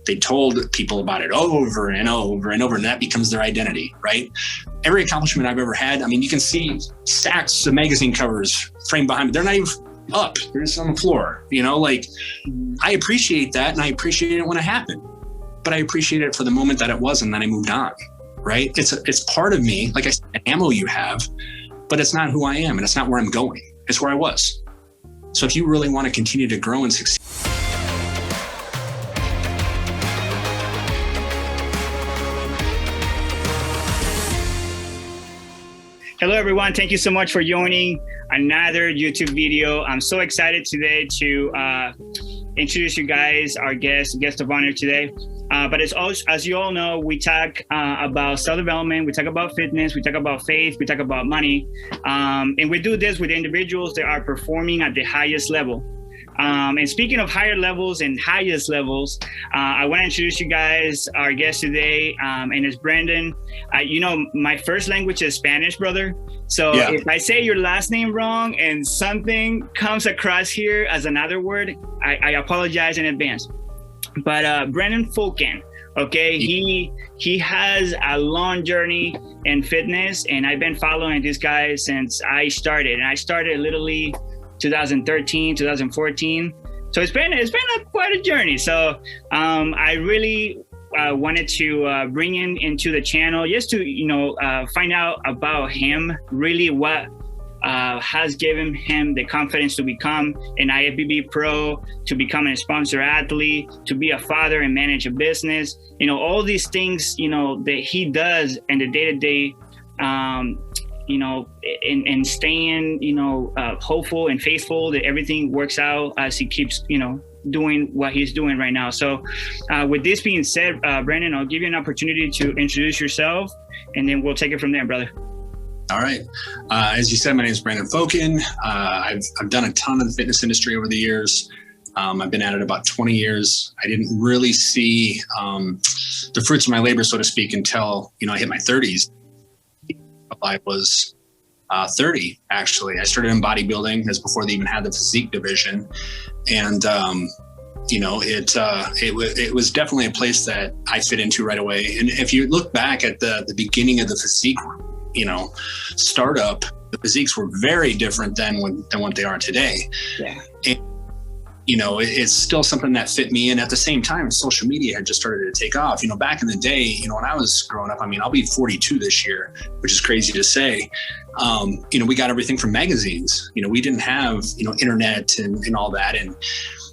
They told people about it over and over and over, and that becomes their identity, right? Every accomplishment I've ever had, I mean, you can see stacks of magazine covers framed behind me. They're not even up, they're just on the floor, you know, like I appreciate that, and I appreciate it when it happened, but I appreciate it for the moment that it was, and then I moved on, right? It's part of me, like I said, ammo you have, but it's not who I am, and it's not where I'm going. It's where I was. So if you really want to continue to grow and succeed, hello, everyone. Thank you so much for joining another YouTube video. I'm so excited today to introduce you guys, our guest of honor today. But as you all know, we talk about self-development, we talk about fitness, we talk about faith, we talk about money. And we do this with individuals that are performing at the highest level. And speaking of higher levels and highest levels, I want to introduce you guys, our guest today, and it's Brandan. You know, my first language is Spanish, brother. So if I say your last name wrong and something comes across here as another word, I apologize in advance. But Brandan Fokken, okay, he has a long journey in fitness, and I've been following this guy since I started. And I started literally 2013, 2014. So it's been quite a journey. So I really wanted to bring him into the channel just to, find out about him, really what has given him the confidence to become an Ifbb pro, to become a sponsor athlete, to be a father and manage a business, all these things, that he does in the day-to-day, and staying, hopeful and faithful that everything works out as he keeps, doing what he's doing right now. So with this being said, Brandan, I'll give you an opportunity to introduce yourself, and then we'll take it from there, brother. All right. As you said, my name is Brandan Fokken. I've done a ton of the fitness industry over the years. I've been at it about 20 years. I didn't really see the fruits of my labor, so to speak, until, I hit my 30s. I was 30, actually. I started in bodybuilding as before they even had the physique division. And, it was definitely a place that I fit into right away. And if you look back at the beginning of the physique, startup, the physiques were very different than what they are today. Yeah. And, it's still something that fit me. And at the same time, social media had just started to take off. Back in the day, when I was growing up, I'll be 42 this year, which is crazy to say. We got everything from magazines. We didn't have, internet and all that.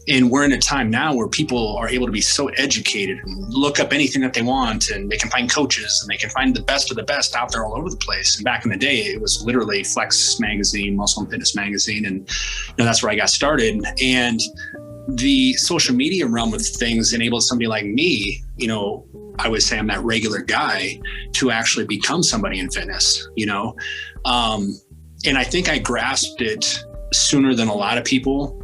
And we're in a time now where people are able to be so educated and look up anything that they want, and they can find coaches, and they can find the best of the best out there all over the place. And back in the day, it was literally Flex magazine, Muscle and Fitness magazine. And that's where I got started. And the social media realm of things enabled somebody like me, I would say I'm that regular guy, to actually become somebody in fitness, and I think I grasped it sooner than a lot of people.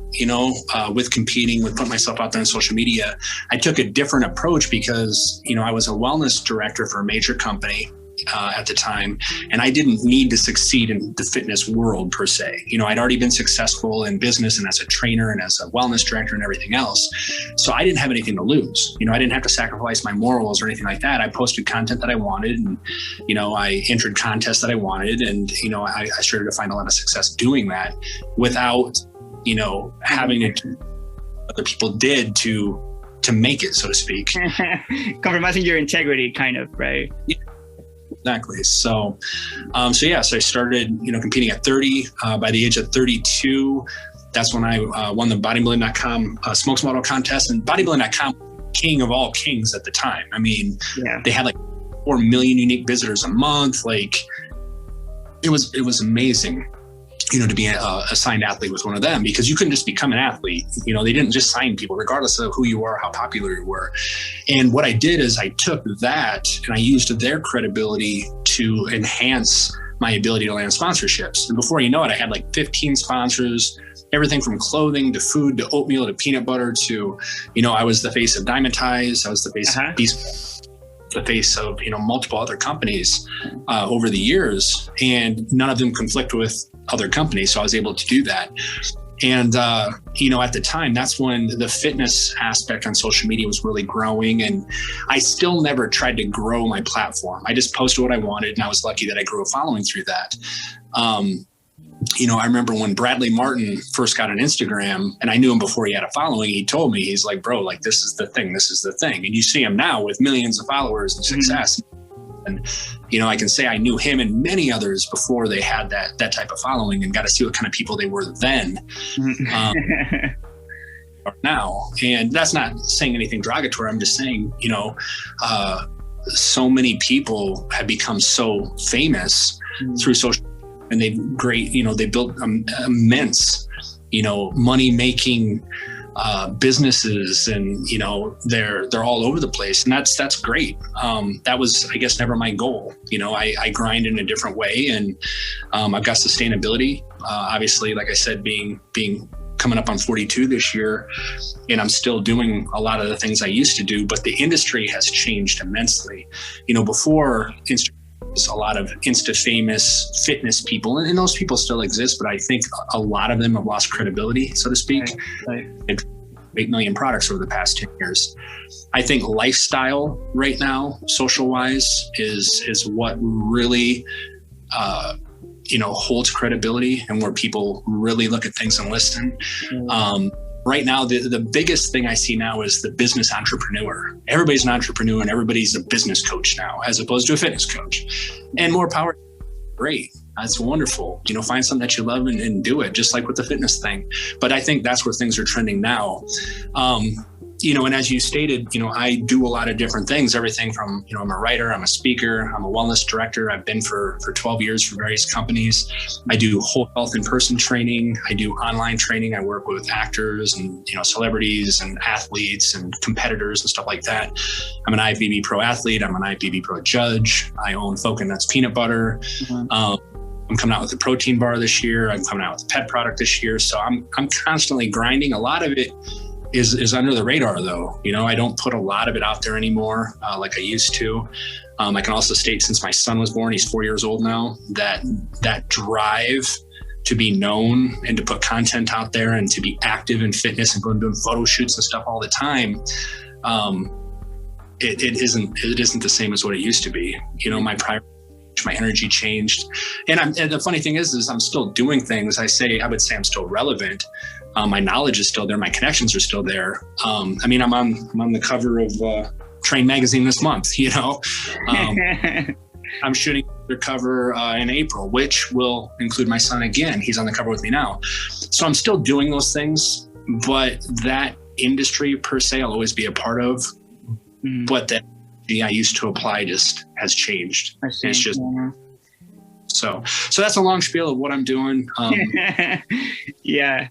With competing, with putting myself out there on social media, I took a different approach because, I was a wellness director for a major company at the time, and I didn't need to succeed in the fitness world per se. I'd already been successful in business and as a trainer and as a wellness director and everything else. So I didn't have anything to lose. I didn't have to sacrifice my morals or anything like that. I posted content that I wanted, and, I entered contests that I wanted. And, I started to find a lot of success doing that without having to do what other people did to make it, so to speak. Compromising your integrity, kind of, right? Yeah, exactly. So I started, competing at 30. By the age of 32, that's when I won the bodybuilding.com smokes model contest. And bodybuilding.com, king of all kings at the time. They had like 4 million unique visitors a month. Like it was amazing. To be a signed athlete with one of them, because you couldn't just become an athlete. They didn't just sign people regardless of who you were, how popular you were. And what I did is I took that and I used their credibility to enhance my ability to land sponsorships. And before you know it, I had like 15 sponsors, everything from clothing to food to oatmeal to peanut butter to, I was the face of Dymatize. I was the face of Beast, the face of, multiple other companies over the years, and none of them conflict with other companies. So I was able to do that. And, at the time, that's when the fitness aspect on social media was really growing. And I still never tried to grow my platform. I just posted what I wanted, and I was lucky that I grew a following through that. I remember when Bradley Martin first got on Instagram, and I knew him before he had a following, he told me, he's like, bro, like, this is the thing. This is the thing. And you see him now with millions of followers and success. And, I can say I knew him and many others before they had that type of following, and got to see what kind of people they were then or now. And that's not saying anything derogatory. I'm just saying, so many people have become so famous through social, and they built immense, money making businesses, and they're all over the place, and that's great. That was, I guess, never my goal. I grind in a different way, and I've got sustainability. Obviously, like I said, being coming up on 42 this year, and I'm still doing a lot of the things I used to do, but the industry has changed immensely. Before Instagram, a lot of Insta famous fitness people, and those people still exist, but I think a lot of them have lost credibility, so to speak. Right. 8 million products over the past 10 years. I think lifestyle right now, social wise, is what really, holds credibility, and where people really look at things and listen. Right now, the biggest thing I see now is the business entrepreneur. Everybody's an entrepreneur, and everybody's a business coach now, as opposed to a fitness coach. And more power, great. That's wonderful. Find something that you love and do it, just like with the fitness thing. But I think that's where things are trending now. And as you stated, I do a lot of different things, everything from, I'm a writer, I'm a speaker, I'm a wellness director. I've been for 12 years for various companies. I do whole health in-person training. I do online training. I work with actors and, celebrities and athletes and competitors and stuff like that. I'm an Ifbb pro athlete. I'm an Ifbb pro judge. I own Fokken Nuts Peanut Butter. I'm coming out with a protein bar this year. I'm coming out with a pet product this year. So I'm constantly grinding. A lot of it is under the radar, though. I don't put a lot of it out there anymore like I used to. I can also state, since my son was born, he's 4 years old now, that drive to be known and to put content out there and to be active in fitness and going doing photo shoots and stuff all the time, it isn't the same as what it used to be. My energy changed, and the funny thing is I'm still doing things. I would say I'm still relevant. My knowledge is still there. My connections are still there. I'm on the cover of Train magazine this month. I'm shooting the cover in April, which will include my son again. He's on the cover with me now. So I'm still doing those things, but that industry per se, I'll always be a part of. But that I used to apply just has changed. It's just so that's a long spiel of what I'm doing. Yeah.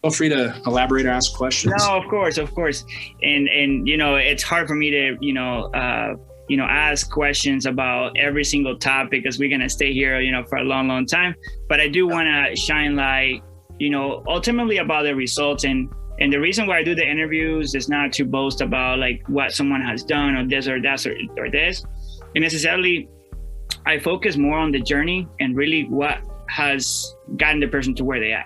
Feel free to elaborate or ask questions. No, of course. And it's hard for me to ask questions about every single topic, because we're gonna stay here for a long time. But I do want to shine light ultimately about the results, and the reason why I do the interviews is not to boast about like what someone has done or this or that or this. And necessarily, I focus more on the journey and really what has gotten the person to where they are.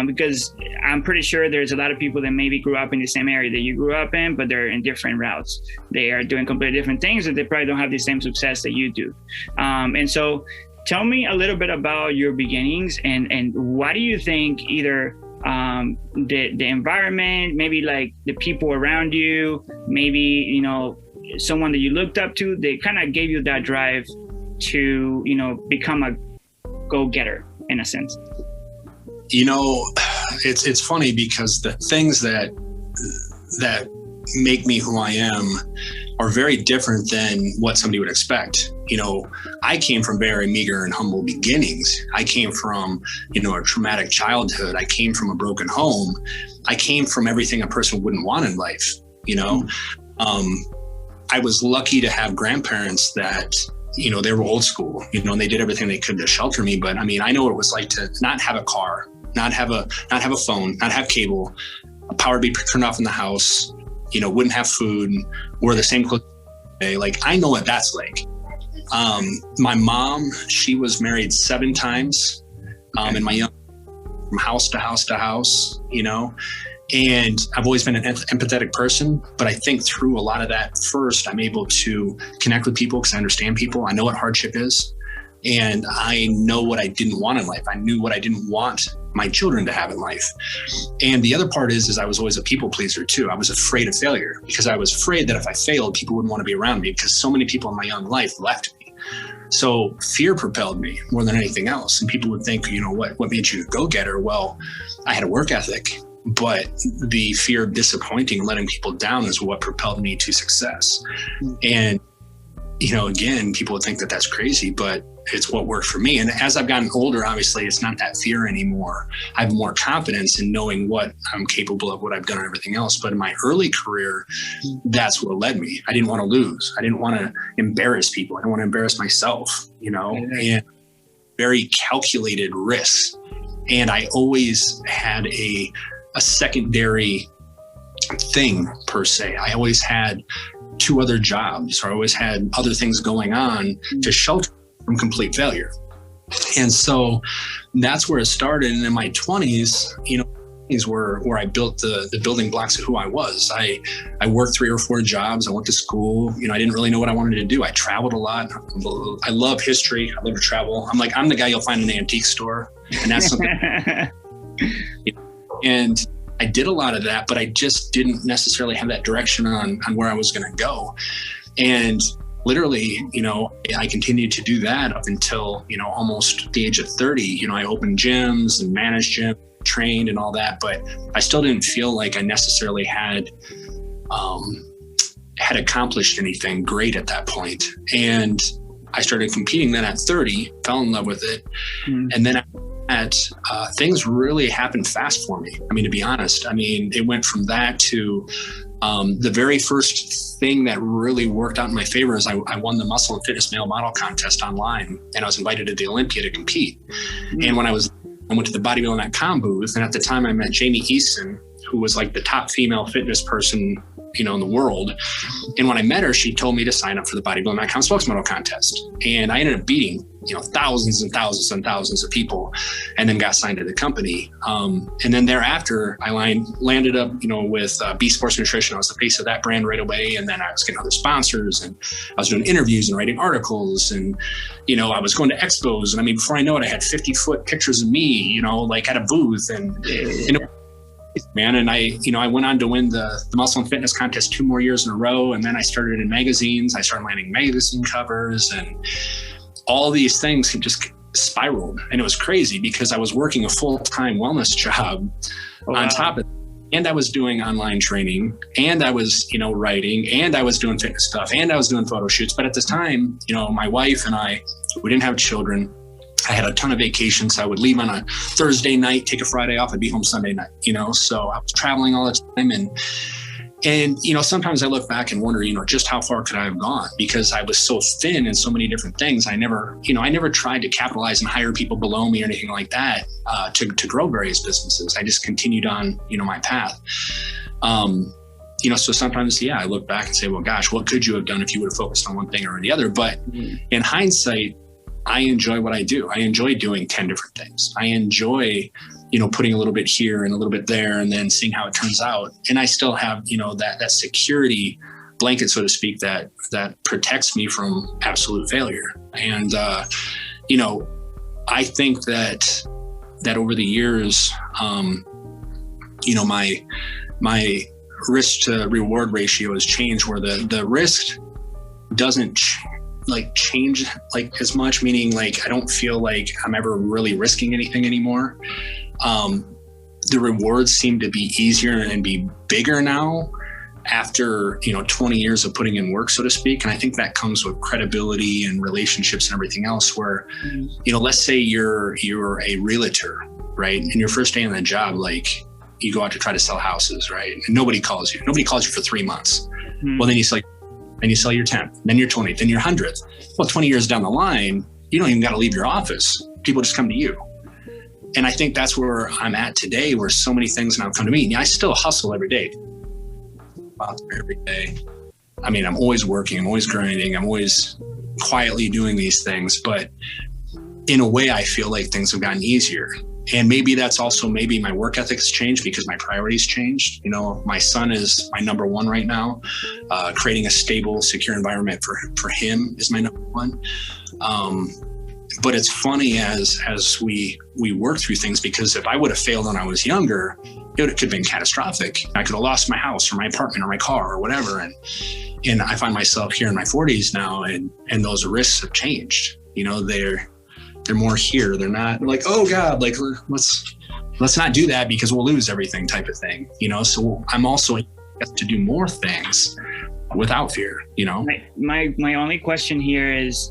Because I'm pretty sure there's a lot of people that maybe grew up in the same area that you grew up in, but they're in different routes. They are doing completely different things, and they probably don't have the same success that you do. And so tell me a little bit about your beginnings, and what do you think either the environment, maybe like the people around you, maybe, someone that you looked up to, they kind of gave you that drive to, become a go-getter in a sense? It's funny, because the things that make me who I am are very different than what somebody would expect. I came from very meager and humble beginnings. I came from, a traumatic childhood. I came from a broken home. I came from everything a person wouldn't want in life. I was lucky to have grandparents that, they were old school, and they did everything they could to shelter me. But I know what it was like to not have a car, not have a phone, not have cable, a power be turned off in the house, wouldn't have food, wear the same clothes every day. Like, I know what that's like. My mom, she was married 7 times. And my young from house to house to house, and I've always been an empathetic person, but I think through a lot of that, first, I'm able to connect with people because I understand people. I know what hardship is, and I know what I didn't want in life. I knew what I didn't want my children to have in life. And the other part is I was always a people pleaser too. I was afraid of failure because I was afraid that if I failed, people wouldn't want to be around me because so many people in my young life left me. So fear propelled me more than anything else. And people would think, what made you a go-getter? Well, I had a work ethic. But the fear of disappointing and letting people down is what propelled me to success. And, again, people would think that that's crazy, but it's what worked for me. And as I've gotten older, obviously, it's not that fear anymore. I have more confidence in knowing what I'm capable of, what I've done and everything else. But in my early career, that's what led me. I didn't want to lose. I didn't want to embarrass people. I didn't want to embarrass myself, and very calculated risks. And I always had a secondary thing per se. I always had 2 other jobs, or I always had other things going on to shelter from complete failure. And so that's where it started. And in my 20s, is where I built the building blocks of who I was. I worked 3 or 4 jobs. I went to school. I didn't really know what I wanted to do. I traveled a lot. I love history. I love to travel. I'm the guy you'll find in an antique store. And that's something. And I did a lot of that, but I just didn't necessarily have that direction on where I was going to go. And literally, I continued to do that up until, almost the age of 30. I opened gyms and managed gyms, trained and all that, but I still didn't feel like I necessarily had accomplished anything great at that point. And I started competing then at 30, fell in love with it. And then things really happened fast for me. To be honest, it went from that to the very first thing that really worked out in my favor is I won the Muscle and Fitness Male Model Contest online, and I was invited to the Olympia to compete. And when I went to the bodybuilding.com booth, and at the time I met Jamie Easton, who was like the top female fitness person, in the world. And when I met her, she told me to sign up for the bodybuilding.com spokesmodel contest. And I ended up beating, thousands and thousands and thousands of people, and then got signed to the company. And then thereafter, I landed up, with B Sports Nutrition. I was the face of that brand right away. And then I was getting other sponsors, and I was doing interviews and writing articles, and, I was going to expos. And before I know it, I had 50-foot pictures of me, at a booth, and and I went on to win the Muscle and Fitness contest 2 more years in a row. And then I started in magazines. I started landing magazine covers, and all these things just spiraled. And it was crazy because I was working a full-time wellness job on top of it. And I was doing online training, and I was, writing, and I was doing fitness stuff, and I was doing photo shoots. But at this time, my wife and we didn't have children. I had a ton of vacations. So I would leave on a Thursday night, take a Friday off, I'd be home Sunday night, so I was traveling all the time. And sometimes I look back and wonder, just how far could I have gone? Because I was so thin in so many different things. I never tried to capitalize and hire people below me or anything like that to grow various businesses. I just continued on, my path. So sometimes, I look back and say, well, gosh, what could you have done if you would have focused on one thing or the other? But in hindsight, I enjoy what I do. I enjoy doing 10 different things. I enjoy, putting a little bit here and a little bit there, and then seeing how it turns out. And I still have, that security blanket, so to speak, that protects me from absolute failure. And, I think that over the years, my risk to reward ratio has changed, where the risk doesn't change as much, meaning I don't feel like I'm ever really risking anything anymore. The rewards seem to be easier and be bigger now after 20 years of putting in work, so to speak. And I think that comes with credibility and relationships and everything else, where let's say you're a realtor, right? And your first day on the job, you go out to try to sell houses, right? And nobody calls you for 3 months. Well, then you sell your 10th, then your 20th, then your 100th. Well, 20 years down the line, you don't even got to leave your office. People just come to you. And I think that's where I'm at today, where so many things now come to me. I still hustle every day. Every day. I'm always working, I'm always grinding, I'm always quietly doing these things. But in a way, I feel like things have gotten easier. And maybe that's also, maybe my work ethics changed because my priorities changed. You know, my son is my number one right now. Creating a stable, secure environment for him is my number one. But it's funny as we work through things, because if I would have failed when I was younger, it could have been catastrophic. I could have lost my house or my apartment or my car or whatever. And I find myself here in my 40s now, and those risks have changed. You know, they're more here. They're not like, oh God, like let's not do that because we'll lose everything type of thing. You know, so I'm also able to do more things without fear, you know? My only question here is,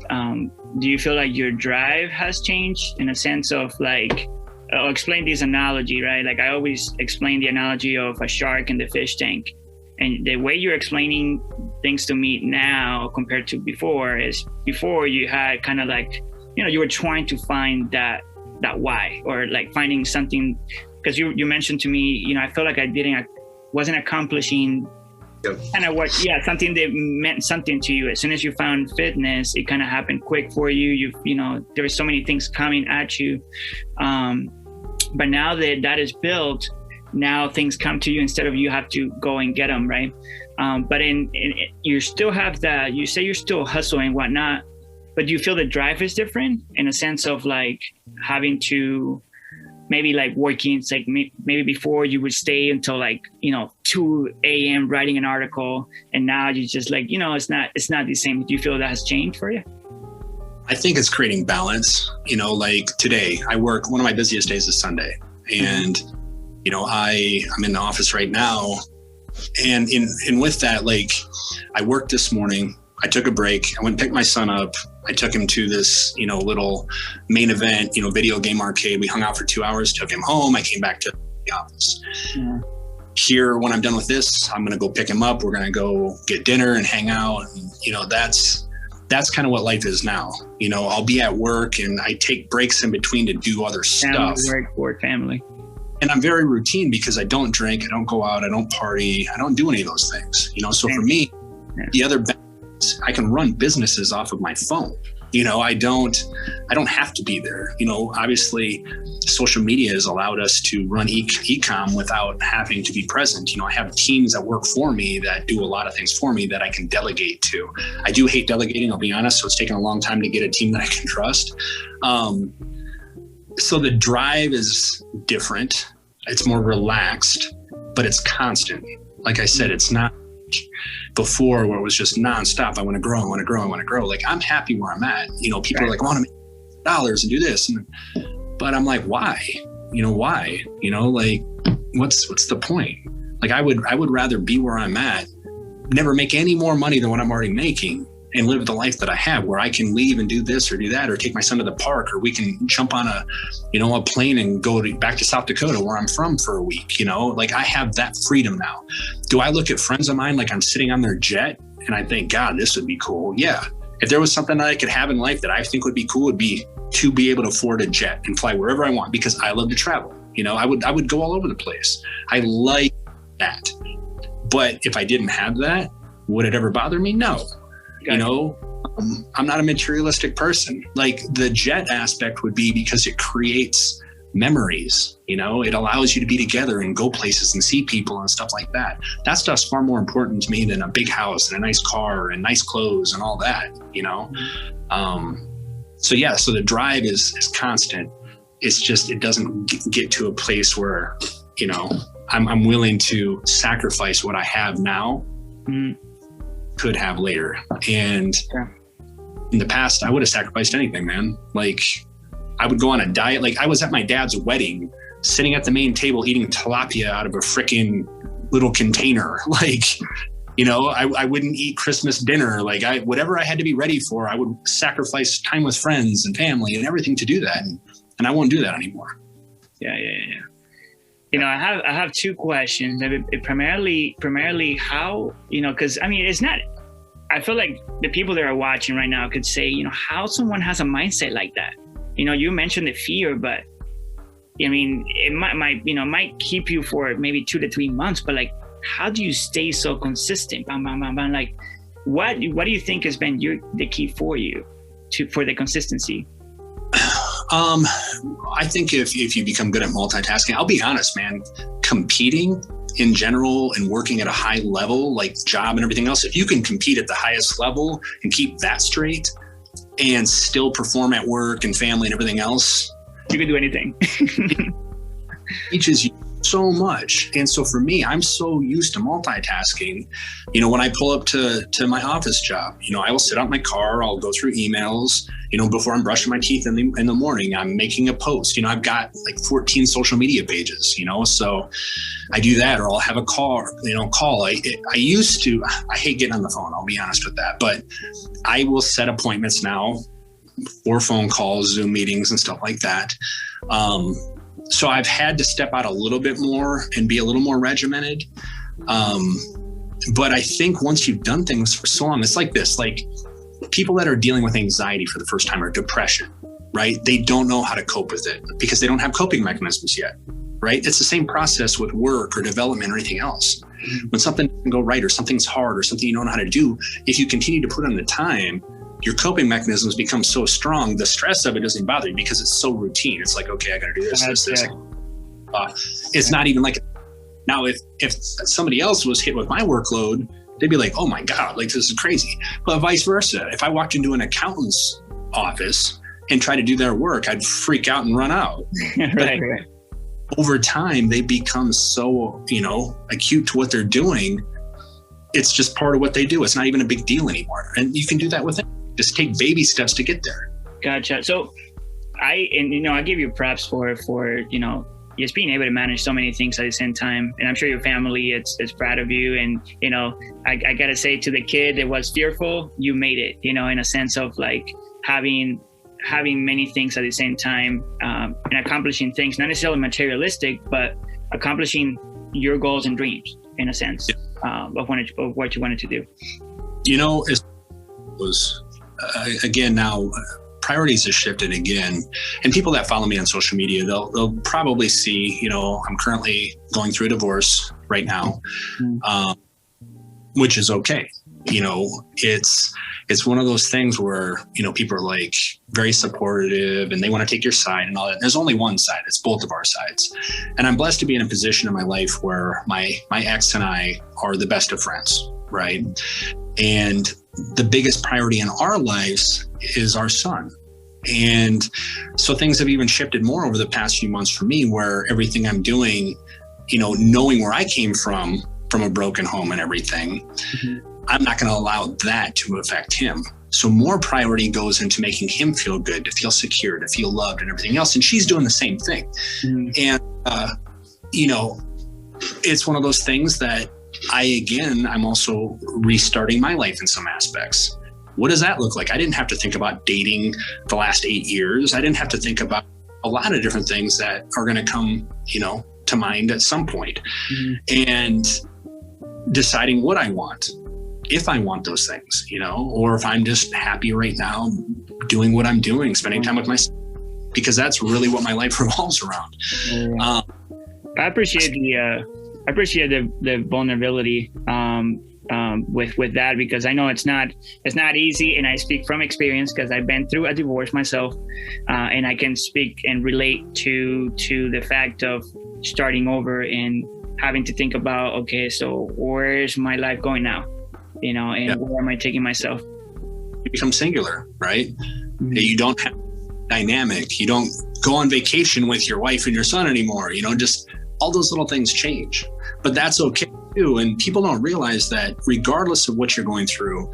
do you feel like your drive has changed in a sense of like, I'll explain this analogy, right? Like I always explain the analogy of a shark in the fish tank. And the way you're explaining things to me now compared to before is, before you had kind of like, you know, you were trying to find that why, or like finding something, because you mentioned to me, you know, I felt like I wasn't accomplishing kind of something that meant something to you. As soon as you found fitness, it kind of happened quick for you. You know, there were so many things coming at you. But now that is built, now things come to you instead of you have to go and get them, right? But you still have that, you say you're still hustling and whatnot, but do you feel the drive is different in a sense of like having to maybe like working? It's like maybe before you would stay until like, you know, 2 a.m. writing an article, and now you just like, you know, it's not the same. Do you feel that has changed for you? I think it's creating balance. You know, like today I work, one of my busiest days is Sunday, and you know, I'm in the office right now, and with that, like I worked this morning, I took a break, I went and picked my son up, I took him to this, you know, little main event, you know, video game arcade. We hung out for 2 hours, took him home, I came back to the office. Yeah. Here, when I'm done with this, I'm gonna go pick him up, we're gonna go get dinner and hang out. And, you know, that's kind of what life is now. You know, I'll be at work and I take breaks in between to do other stuff. Work, family. And I'm very routine because I don't drink, I don't go out, I don't party, I don't do any of those things. You know, so for me, the other benefits, I can run businesses off of my phone. You know, I don't have to be there. You know, obviously social media has allowed us to run e-com without having to be present. You know, I have teams that work for me that do a lot of things for me that I can delegate to. I do hate delegating, I'll be honest. So it's taken a long time to get a team that I can trust. So the drive is different. It's more relaxed, but it's constant. Like I said, it's not before where it was just nonstop. I want to grow, I want to grow, I want to grow. Like I'm happy where I'm at. You know, people are like, I want to make dollars and do this. But I'm like, why? You know, why? You know, like what's the point? Like I would rather be where I'm at, never make any more money than what I'm already making, and live the life that I have, where I can leave and do this or do that, or take my son to the park, or we can jump on a plane and go back to South Dakota where I'm from for a week. You know, like I have that freedom now. Do I look at friends of mine like I'm sitting on their jet and I think, God, this would be cool? Yeah. If there was something that I could have in life that I think would be cool, would be to be able to afford a jet and fly wherever I want, because I love to travel. You know, I would go all over the place. I like that. But if I didn't have that, would it ever bother me? No. You know, I'm not a materialistic person. Like the jet aspect would be because it creates memories. You know, it allows you to be together and go places and see people and stuff like that. That stuff's far more important to me than a big house and a nice car and nice clothes and all that, you know? So the drive is constant. It's just, it doesn't get to a place where, you know, I'm willing to sacrifice what I have now. Could have later. And in the past, I would have sacrificed anything, man. Like I would go on a diet. Like I was at my dad's wedding, sitting at the main table, eating tilapia out of a freaking little container. Like, you know, I wouldn't eat Christmas dinner. Like whatever I had to be ready for, I would sacrifice time with friends and family and everything to do that. And I won't do that anymore. Yeah. You know, I have two questions. Primarily how, you know, because I mean, it's not, I feel like the people that are watching right now could say, you know, how someone has a mindset like that. You know, you mentioned the fear, but I mean, it might keep you for maybe 2 to 3 months, but like, how do you stay so consistent? Like, what do you think has been the key for you for the consistency? I think if you become good at multitasking, I'll be honest, man, competing in general and working at a high level, like job and everything else, if you can compete at the highest level and keep that straight and still perform at work and family and everything else, you can do anything. Teaches you so much. And so for me, I'm so used to multitasking. You know, when I pull up to my office job, you know, I will sit out in my car, I'll go through emails, you know, before I'm brushing my teeth in the morning, I'm making a post. You know, I've got like 14 social media pages, you know, so I do that, or I'll have a call. I used to, I hate getting on the phone, I'll be honest with that, but I will set appointments now for phone calls, Zoom meetings and stuff like that. So I've had to step out a little bit more and be a little more regimented. But I think once you've done things for so long, it's like this, like people that are dealing with anxiety for the first time or depression, right? They don't know how to cope with it because they don't have coping mechanisms yet, right? It's the same process with work or development or anything else. When something doesn't go right or something's hard or something you don't know how to do, if you continue to put in the time, your coping mechanisms become so strong, the stress of it doesn't bother you because it's so routine. It's like, okay, I got to do this. It's not even like, now if somebody else was hit with my workload, they'd be like, oh my God, like this is crazy. But vice versa. If I walked into an accountant's office and tried to do their work, I'd freak out and run out. Right. Over time, they become so, you know, acute to what they're doing. It's just part of what they do. It's not even a big deal anymore. And you can do that with it. Just take baby steps to get there. Gotcha. So I give you props for, you know, just being able to manage so many things at the same time. And I'm sure your family is proud of you. And, you know, I got to say to the kid that was fearful, you made it, you know, in a sense of like having many things at the same time and accomplishing things, not necessarily materialistic, but accomplishing your goals and dreams in a sense of what you wanted to do. You know, it was, again, now priorities have shifted again, and people that follow me on social media, they'll probably see, you know, I'm currently going through a divorce right now, which is okay. You know, it's one of those things where, you know, people are like very supportive and they want to take your side and all that. There's only one side. It's both of our sides. And I'm blessed to be in a position in my life where my ex and I are the best of friends, right? And the biggest priority in our lives is our son. And so things have even shifted more over the past few months for me, where everything I'm doing, you know, knowing where I came from a broken home and everything, I'm not going to allow that to affect him. So more priority goes into making him feel good, to feel secure, to feel loved and everything else. And she's doing the same thing. And, you know, it's one of those things that I'm also restarting my life in some aspects. What does that look like? I didn't have to think about dating the last 8 years. I didn't have to think about a lot of different things that are going to come, you know, to mind at some point. And deciding what I want, if I want those things, you know, or if I'm just happy right now doing what I'm doing, spending time with myself, because that's really what my life revolves around. I appreciate the vulnerability with that, because I know it's not easy, and I speak from experience because I've been through a divorce myself, and I can speak and relate to the fact of starting over and having to think about, okay, so where's my life going now, you know, and where am I taking myself? You become singular, right? You don't have dynamic. You don't go on vacation with your wife and your son anymore. You know, just all those little things change, but that's okay too. And people don't realize that regardless of what you're going through,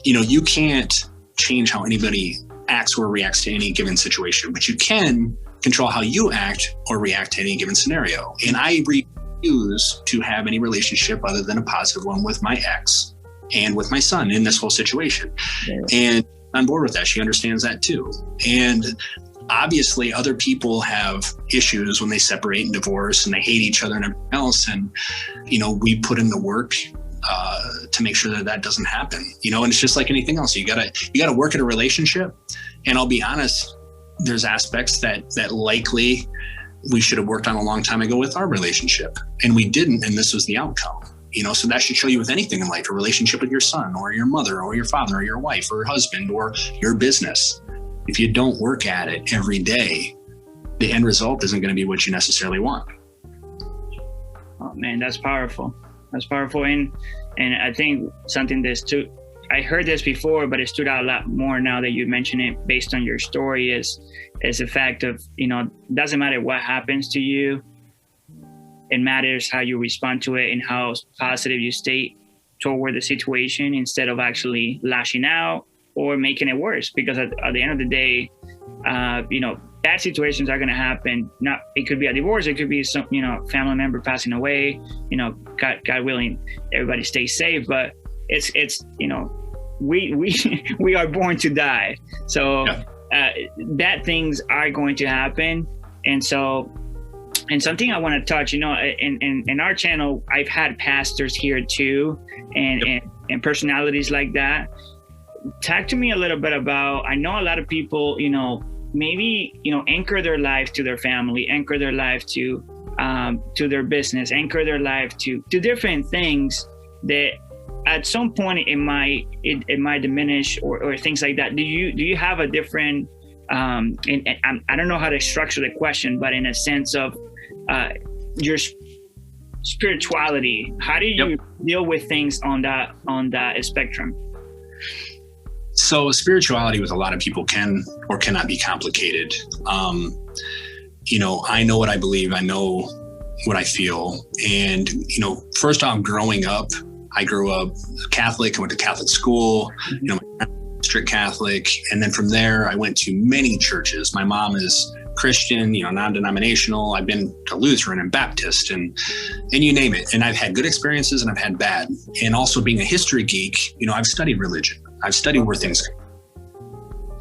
you know, you can't change how anybody acts or reacts to any given situation, but you can control how you act or react to any given scenario. And I refuse to have any relationship other than a positive one with my ex and with my son in this whole situation. And I'm on board with that. She understands that too. And obviously other people have issues when they separate and divorce and they hate each other and everything else. And, you know, we put in the work to make sure that doesn't happen, you know, and it's just like anything else. You gotta work at a relationship. And I'll be honest, there's aspects that likely we should have worked on a long time ago with our relationship, and we didn't. And this was the outcome, you know, so that should show you with anything in life, a relationship with your son or your mother or your father or your wife or your husband or your business. if you don't work at it every day, the end result isn't going to be what you necessarily want. Oh man, that's powerful. That's powerful. And I think something that's too, I heard this before, but it stood out a lot more now that you mention it based on your story is the fact of, you know, it doesn't matter what happens to you. It matters how you respond to it and how positive you stay toward the situation instead of actually lashing out or making it worse. Because at the end of the day, you know, bad situations are going to happen. Not, it could be a divorce. It could be some, you know, family member passing away, you know, God willing, everybody stays safe. But it's, you know, we are born to die. So bad things are going to happen. And so, and something I want to touch, you know, in our channel, I've had pastors here too, and personalities like that. Talk to me a little bit about, I know a lot of people, you know, maybe, you know, anchor their life to their family, anchor their life to their business, anchor their life to different things that at some point it might diminish or things like that. Do you have a different, and I don't know how to structure the question, but in a sense of your spirituality, how do you deal with things on that spectrum? So spirituality with a lot of people can or cannot be complicated. You know, I know what I believe. I know what I feel. And, you know, first off, growing up, I grew up Catholic. I went to Catholic school, you know, strict Catholic. And then from there, I went to many churches. My mom is Christian, you know, non-denominational. I've been to Lutheran and Baptist and you name it. And I've had good experiences and I've had bad. And also being a history geek, you know, I've studied religion. I've studied where things go.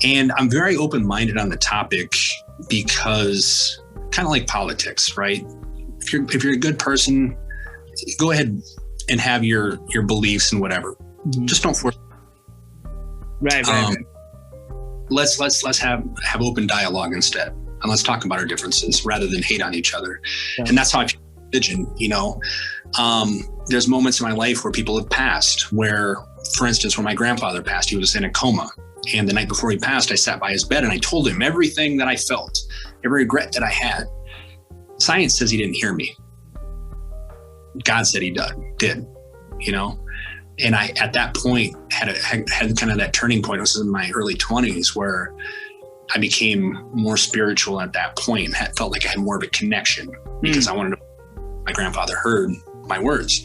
And I'm very open-minded on the topic because kind of like politics, right? If you're a good person, go ahead and have your beliefs and whatever. Mm-hmm. Just don't force. Right. Let's have open dialogue instead. And let's talk about our differences rather than hate on each other. Yeah. And that's how I feel religion, you know. There's moments in my life where people have passed where, for instance, when my grandfather passed, he was in a coma. And the night before he passed, I sat by his bed and I told him everything that I felt, every regret that I had. Science says he didn't hear me. God said he did, you know? And I, at that point, had kind of that turning point. It was in my early 20s where I became more spiritual at that point and felt like I had more of a connection because I wanted to, my grandfather heard my words.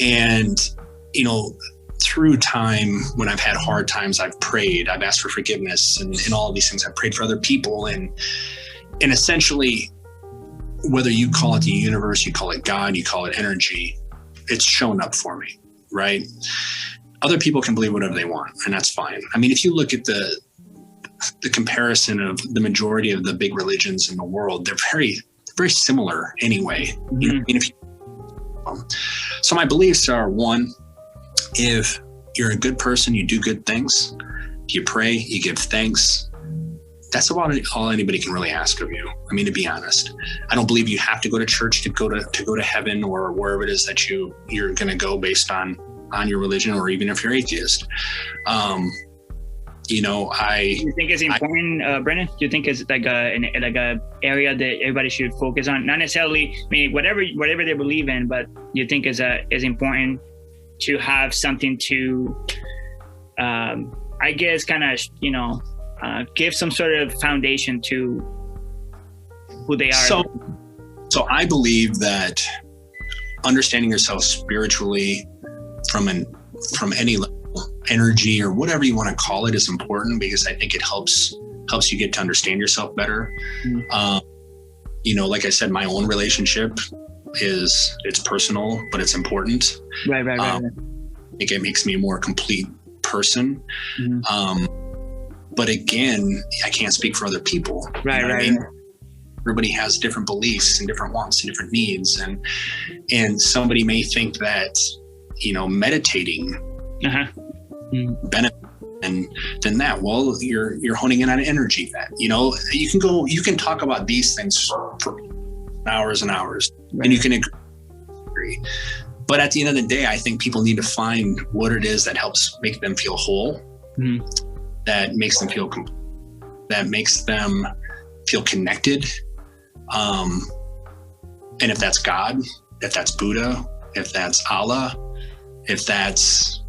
And, you know, through time, when I've had hard times, I've prayed, I've asked for forgiveness and all of these things. I've prayed for other people. And essentially, whether you call it the universe, you call it God, you call it energy, it's shown up for me, right? Other people can believe whatever they want, and that's fine. I mean, if you look at the comparison of the majority of the big religions in the world, they're very similar anyway. Mm-hmm. You know, I mean, so my beliefs are, one, if you're a good person, you do good things, you pray, you give thanks. That's about all anybody can really ask of you. I mean, to be honest, I don't believe you have to go to church to go to heaven or wherever it is that you're going to go based on your religion, or even if you're atheist. You know, you think it's important, Brandan? Do you think it's like a area that everybody should focus on? Not necessarily, I mean, whatever they believe in, but you think is important to have something to, I guess, kind of, you know, give some sort of foundation to who they are. So I believe that understanding yourself spiritually from any level, energy or whatever you want to call it, is important because I think it helps you get to understand yourself better. Mm-hmm. You know, like I said, my own relationship it's personal, but it's important. Right. I think it makes me a more complete person. Mm-hmm. But again, I can't speak for other people. Right. I mean? Everybody has different beliefs and different wants and different needs. And somebody may think that, you know, meditating benefit than that. Well, you're honing in on energy then. You know, you can talk about these things for hours and hours, right, and you can agree. But at the end of the day, I think people need to find what it is that helps make them feel whole, that makes them feel complete. that makes them feel connected. And if that's God, if that's Buddha, if that's Allah, if that's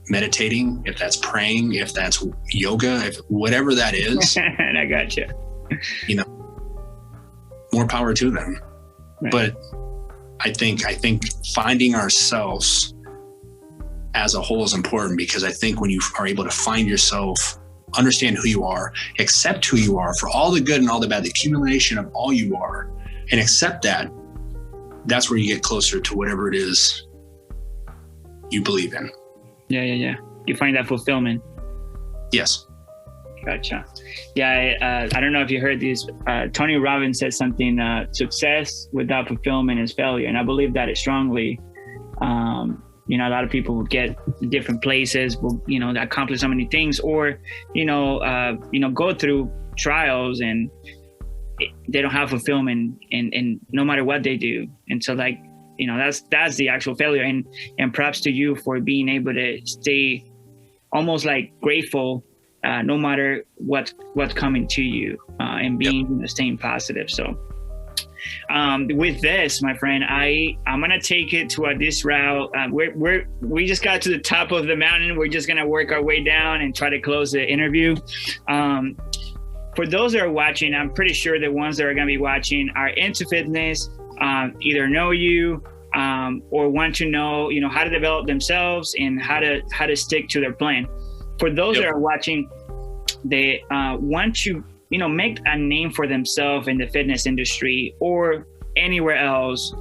meditating, if that's praying, if that's yoga, if whatever that is, and I got you. You know, more power to them. Right. But I think finding ourselves as a whole is important, because I think when you are able to find yourself, understand who you are, accept who you are for all the good and all the bad, the accumulation of all you are, and accept that, that's where you get closer to whatever it is you believe in. Yeah. You find that fulfillment. Yes. Gotcha. Yeah, I don't know if you heard this. Tony Robbins said something, success without fulfillment is failure. And I believe that strongly. You know, a lot of people will get different places, will, you know, accomplish so many things, or, go through trials and they don't have fulfillment in no matter what they do. And so, like, you know, that's the actual failure. And props to you for being able to stay almost like grateful, no matter what's coming to you, and staying positive. So with this, my friend, I'm gonna take it to this route. We just got to the top of the mountain. We're just gonna work our way down and try to close the interview. For those that are watching, I'm pretty sure the ones that are gonna be watching are into fitness, either know you, or want to know, you know, how to develop themselves and how to stick to their plan. For those that are watching, they want to, you know, make a name for themselves in the fitness industry or anywhere else.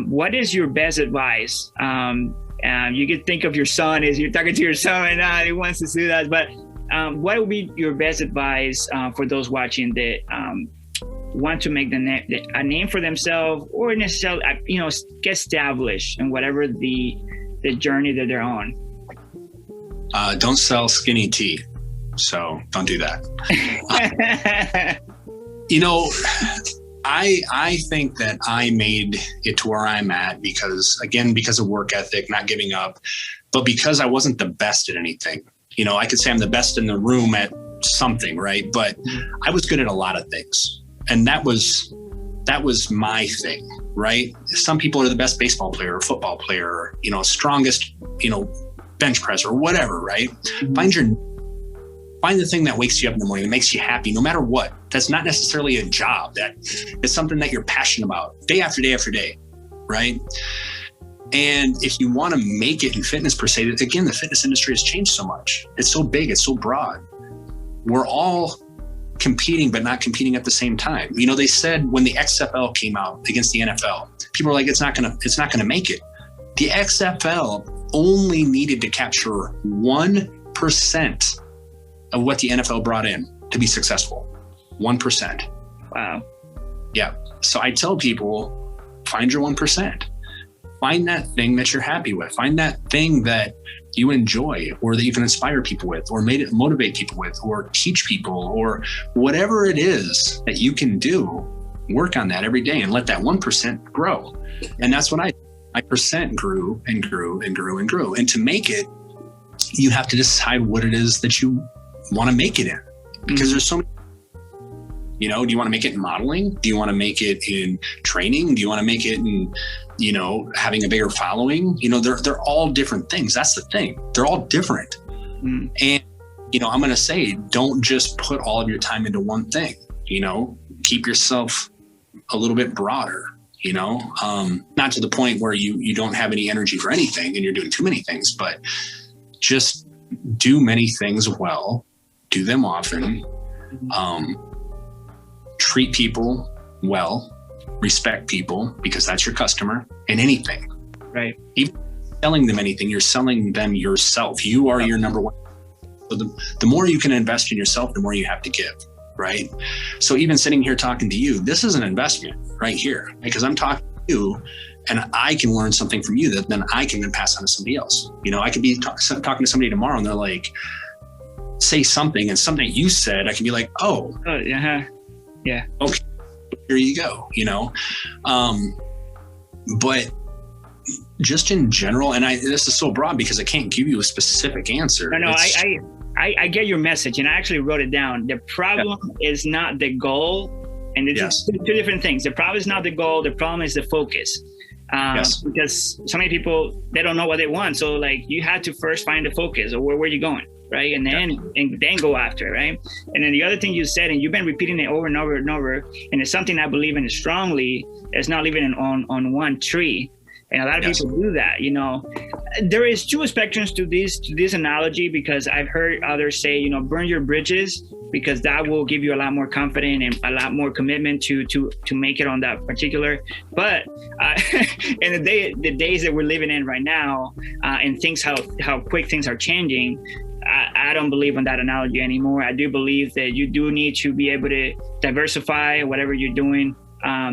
What is your best advice? You could think of your son as you're talking to your son and he wants to do that, but what would be your best advice for those watching that want to make a name for themselves, or necessarily, you know, get established in whatever the journey that they're on? Don't sell skinny tea. So don't do that. You know, I think that I made it to where I'm at because of work ethic, not giving up, but because I wasn't the best at anything. You know, I could say I'm the best in the room at something, right? But I was good at a lot of things. And that was my thing, right? Some people are the best baseball player or football player, or, you know, strongest, you know, bench press or whatever, right? Mm-hmm. Find the thing that wakes you up in the morning, that makes you happy, no matter what. That's not necessarily a job. That is something that you're passionate about day after day after day, right? And if you want to make it in fitness per se, again, the fitness industry has changed so much. It's so big, it's so broad. We're all competing, but not competing at the same time. You know, they said when the XFL came out against the NFL, people were like, it's not gonna make it. The XFL only needed to capture 1% of what the NFL brought in to be successful. 1%. Wow. Yeah. So I tell people, find your 1%. Find that thing that you're happy with. Find that thing that you enjoy, or that you can inspire people with, or motivate people with, or teach people, or whatever it is that you can do. Work on that every day and let that 1% grow. And that's what my percent grew and grew and grew and grew. And to make it, you have to decide what it is that you want to make it in, because there's so many. You know, do you want to make it in modeling? Do you want to make it in training? Do you want to make it in, you know, having a bigger following? You know, they're all different things. That's the thing. They're all different. And, you know, I'm going to say, don't just put all of your time into one thing. You know, keep yourself a little bit broader, you know, not to the point where you don't have any energy for anything and you're doing too many things, but just do many things well, do them often, treat people well, respect people, because that's your customer in anything, right? Even selling them anything, you're selling them yourself. You are your number one. So the more you can invest in yourself, the more you have to give, right? So even sitting here talking to you, this is an investment right here, because I'm talking to you and I can learn something from you that then I can then pass on to somebody else. You know, I could be talking to somebody tomorrow and they're like, say something, and something you said, I can be like, oh yeah. Okay, here you go, you know? But just in general, and this is so broad because I can't give you a specific answer. No, I get your message, and I actually wrote it down. The problem is not the goal, and it's two different things. The problem is not the goal. The problem is the focus. Because so many people, they don't know what they want. So like you had to first find the focus, or where are you going, right? And then go after it, right? And then the other thing you said, and you've been repeating it over and over and over, and it's something I believe in strongly, is not living on one tree. And a lot of people do that, you know. There is two spectrums to this analogy, because I've heard others say, you know, burn your bridges, because that will give you a lot more confidence and a lot more commitment to make it on that particular. But in the days that we're living in right now, and things how quick things are changing, I don't believe in that analogy anymore. I do believe that you do need to be able to diversify whatever you're doing.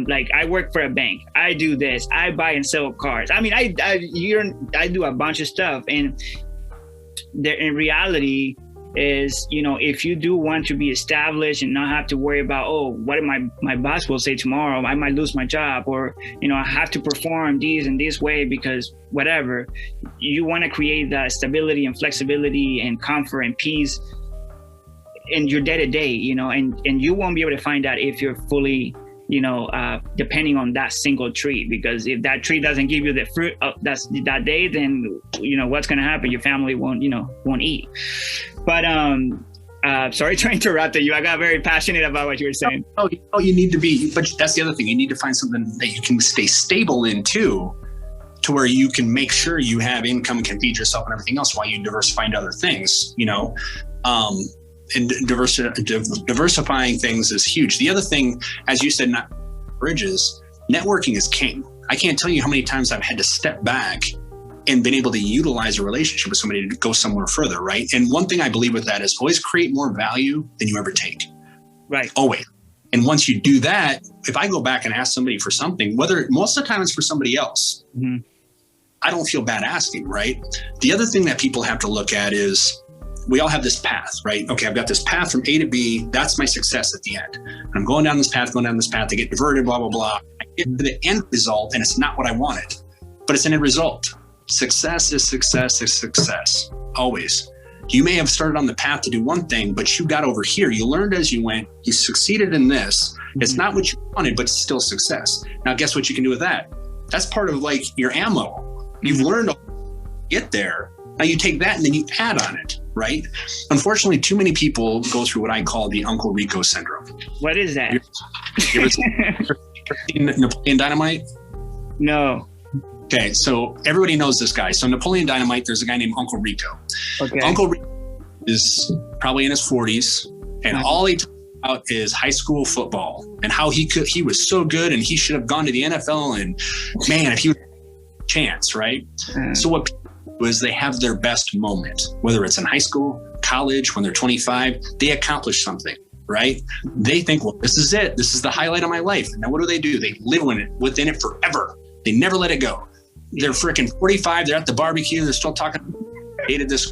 Like I work for a bank. I do this. I buy and sell cars. I mean, I do a bunch of stuff. And in reality is, you know, if you do want to be established and not have to worry about, oh, what my boss will say tomorrow, I might lose my job, or, you know, I have to perform these in this way because whatever, you want to create that stability and flexibility and comfort and peace in your day-to-day, you know, and you won't be able to find that if you're fully, you know, depending on that single tree, because if that tree doesn't give you the fruit of that day, then, you know, what's going to happen? Your family won't eat. But sorry to interrupt you. I got very passionate about what you were saying. Oh, you need to be, but that's the other thing. You need to find something that you can stay stable in too, to where you can make sure you have income, can feed yourself and everything else while you diversify into other things, you know. And diversifying things is huge. The other thing, as you said, not bridges, networking is king. I can't tell you how many times I've had to step back and been able to utilize a relationship with somebody to go somewhere further, right? And one thing I believe with that is always create more value than you ever take. Right. Always. And once you do that, if I go back and ask somebody for something, whether most of the time it's for somebody else, I don't feel bad asking, right? The other thing that people have to look at is, we all have this path, right? Okay, I've got this path from A to B. That's my success at the end. And I'm going down this path, I get diverted, blah, blah, blah. I get to the end result and it's not what I wanted, but it's an end result. Success is success, always. You may have started on the path to do one thing, but you got over here. You learned as you went. You succeeded in this. It's not what you wanted, but it's still success. Now, guess what you can do with that? That's part of like your ammo. You've learned to get there. Now you take that and then you add on it, right? Unfortunately, too many people go through what I call the Uncle Rico syndrome. What is that? You ever seen Napoleon Dynamite? No. Okay, so everybody knows this guy. So Napoleon Dynamite, there's a guy named Uncle Rico. Okay. Uncle Rico is probably in his 40s, and all he talks about is high school football and how he was so good and he should have gone to the NFL, and man, if he had a chance, right? So what people do is they have their best moment, whether it's in high school, college, when they're 25, they accomplish something, right? They think, well, this is it. This is the highlight of my life. And now what do? They live within it forever. They never let it go. They're freaking 45. They're at the barbecue. They're still talking. Hated this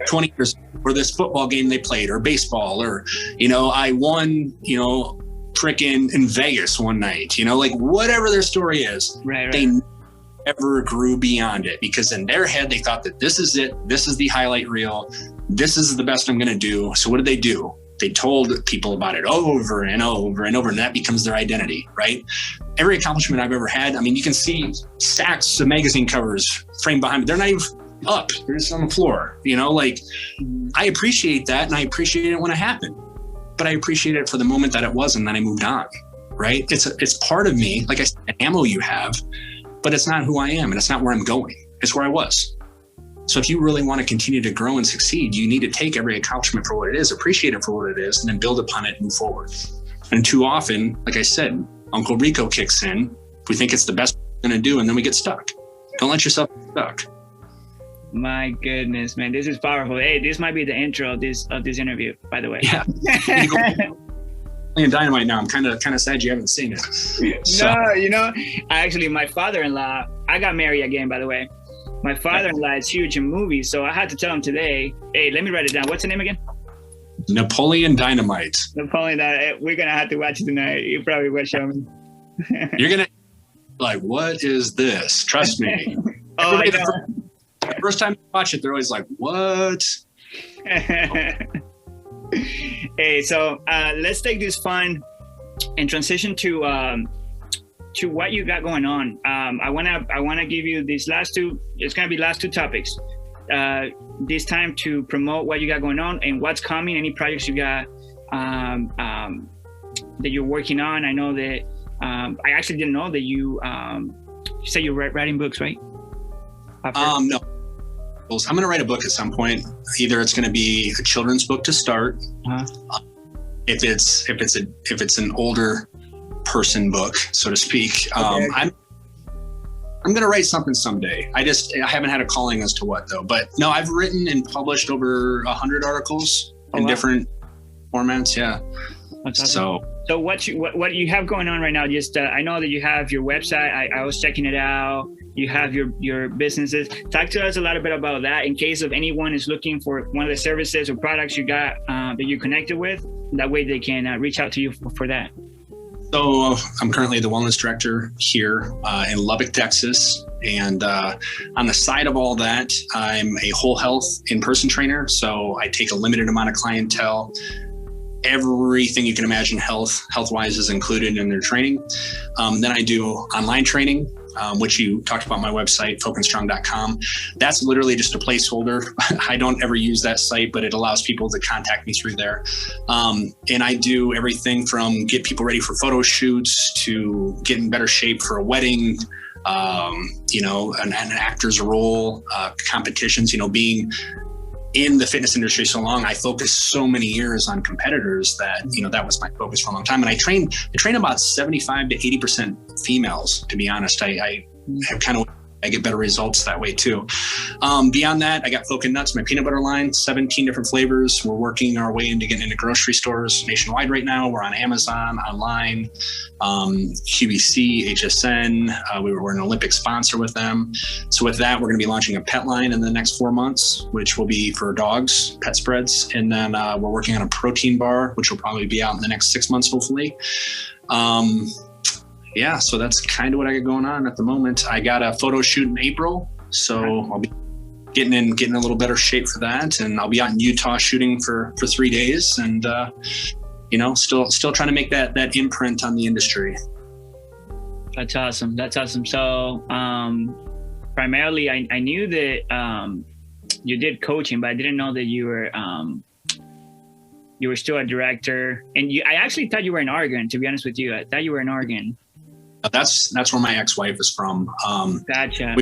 20 years or this football game they played, or baseball, or, you know, I won, you know, freaking in Vegas one night, you know, like whatever their story is, right. They never grew beyond it, because in their head, they thought that this is it. This is the highlight reel. This is the best I'm going to do. So what did? They told people about it over and over and over, and that becomes their identity, right? Every accomplishment I've ever had, I mean, you can see stacks of magazine covers framed behind me. They're not even up. They're just on the floor, you know, like I appreciate that, and I appreciate it when it happened, but I appreciate it for the moment that it was, and then I moved on, right? It's part of me, like I said, an ammo you have, but it's not who I am, and it's not where I'm going. It's where I was. So if you really want to continue to grow and succeed, you need to take every accomplishment for what it is, appreciate it for what it is, and then build upon it and move forward. And too often, like I said, Uncle Rico kicks in. We think it's the best we're going to do, and then we get stuck. Don't let yourself get stuck. My goodness, man, this is powerful. Hey, this might be the intro of this interview, by the way. Yeah. Playing Dynamite now. I'm kind of sad you haven't seen it. So. No, you know, my father-in-law, I got married again, by the way. My father-in-law is huge in movies, so I had to tell him today, hey, let me write it down. What's the name again? Napoleon Dynamite. Napoleon Dynamite. We're going to have to watch it tonight. You probably will show me. You're going to like, what is this? Trust me. Oh, I know. The first time you watch it, they're always like, what? Hey, so let's take this fun and transition to what you got going on. I wanna give you these last two. It's gonna be last two topics. This time to promote what you got going on and what's coming. Any projects you got that you're working on. I know that I actually didn't know that you said you're writing books, right? No. I'm going to write a book at some point. Either it's going to be a children's book to start. Uh-huh. If it's an older person book, so to speak. Okay. I'm going to write something someday. I haven't had a calling as to what though. But no, I've written and published over 100 articles in different formats. Yeah. That's awesome. So what you have going on right now? Just I know that you have your website. I was checking it out. You have your businesses. Talk to us a little bit about that in case of anyone is looking for one of the services or products you got that you connected with. That way they can reach out to you for that. So I'm currently the wellness director here in Lubbock, Texas. And on the side of all that, I'm a whole health in-person trainer. So I take a limited amount of clientele. Everything you can imagine health-wise is included in their training. Then I do online training, which you talked about my website, fokkenstrong.com. That's literally just a placeholder. I don't ever use that site, but it allows people to contact me through there. And I do everything from get people ready for photo shoots to get in better shape for a wedding, an actor's role, competitions, being in the fitness industry so long, I focused so many years on competitors that, that was my focus for a long time. And I train about 75 to 80% females, to be honest. I get better results that way too. Beyond that, I got Fokken Nuts, my peanut butter line, 17 different flavors. We're working our way into getting into grocery stores nationwide right now. We're on Amazon, online, QVC, HSN. We're an Olympic sponsor with them. So with that, we're going to be launching a pet line in the next 4 months, which will be for dogs, pet spreads. And then we're working on a protein bar, which will probably be out in the next 6 months, hopefully. Yeah, so that's kind of what I got going on at the moment. I got a photo shoot in April, so I'll be getting a little better shape for that, and I'll be out in Utah shooting for 3 days, and still trying to make that imprint on the industry. That's awesome. So primarily, I knew that you did coaching, but I didn't know that you were still a director, and I actually thought you were in Oregon. To be honest with you, I thought you were in Oregon. That's where my ex-wife is from. Gotcha.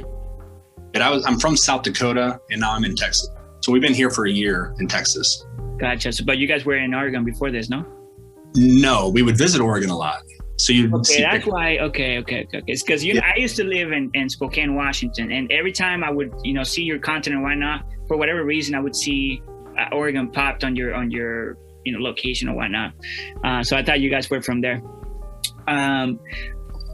I'm from South Dakota, and now I'm in Texas. So we've been here for a year in Texas. Gotcha. So, but you guys were in Oregon before this, no? No, we would visit Oregon a lot. So you okay, that's why. Okay. It's because I used to live in Spokane, Washington, and every time I would see your content and whatnot, for whatever reason, I would see Oregon popped on your location or whatnot. So I thought you guys were from there.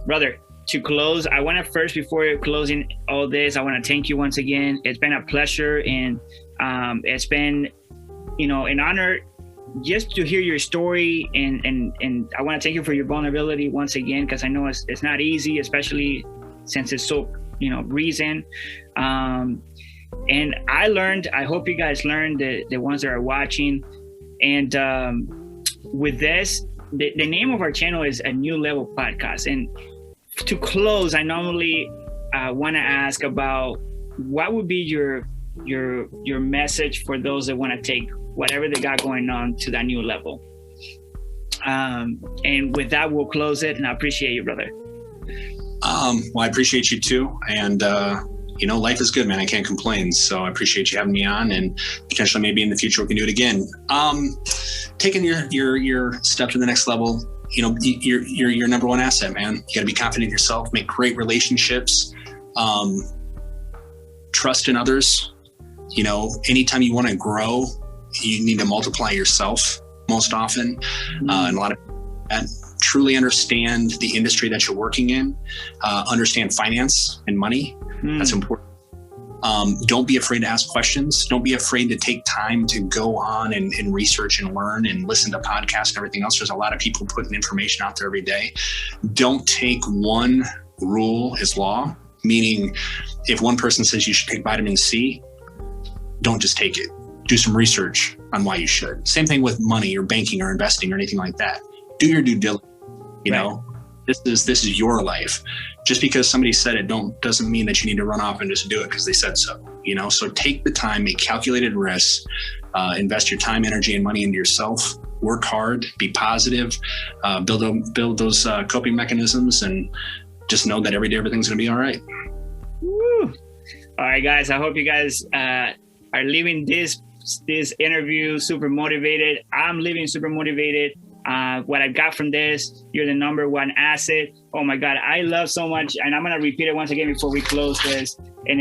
Brother, to close, I want to first, before closing all this, I want to thank you once again. It's been a pleasure, and it's been, an honor just to hear your story. And I want to thank you for your vulnerability once again, because I know it's not easy, especially since it's so, recent. And I hope you guys learned, the ones that are watching. And with this, the name of our channel is A New Level Podcast. And to close, I normally want to ask about what would be your message for those that want to take whatever they got going on to that new level. And with that, we'll close it. And I appreciate you, brother. Well, I appreciate you too. And life is good, man. I can't complain. So I appreciate you having me on, and potentially maybe in the future we can do it again. Taking your step to the next level, you're your number one asset, man. You got to be confident in yourself, make great relationships, trust in others. Anytime you want to grow, you need to multiply yourself most often. And a lot of that, truly understand the industry that you're working in, understand finance and money. That's important. Don't be afraid to ask questions. Don't be afraid to take time to go on and research and learn and listen to podcasts and everything else. There's a lot of people putting information out there every day. Don't take one rule is law, meaning if one person says you should take vitamin C, don't just take it. Do some research on why you should. Same thing with money or banking or investing or anything like that. Do your due diligence. You know, this is your life. Just because somebody said it doesn't mean that you need to run off and just do it because they said so. You know, so take the time, make calculated risks, invest your time, energy, and money into yourself. Work hard, be positive, build those coping mechanisms, and just know that every day everything's going to be all right. Woo. All right, guys. I hope you guys are leaving this interview super motivated. I'm leaving super motivated. What I got from this, you're the #1 asset. Oh my God, I love so much. And I'm going to repeat it once again before we close this. And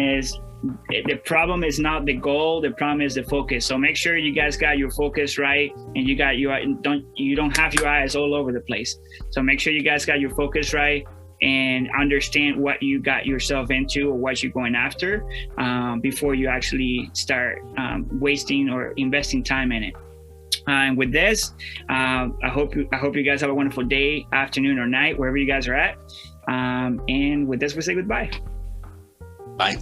the problem is not the goal. The problem is the focus. So make sure you guys got your focus right, and you don't have your eyes all over the place. So make sure you guys got your focus right and understand what you got yourself into or what you're going after before you actually start wasting or investing time in it. And with this, I hope you guys have a wonderful day, afternoon, or night, wherever you guys are at. And with this, we say goodbye. Bye.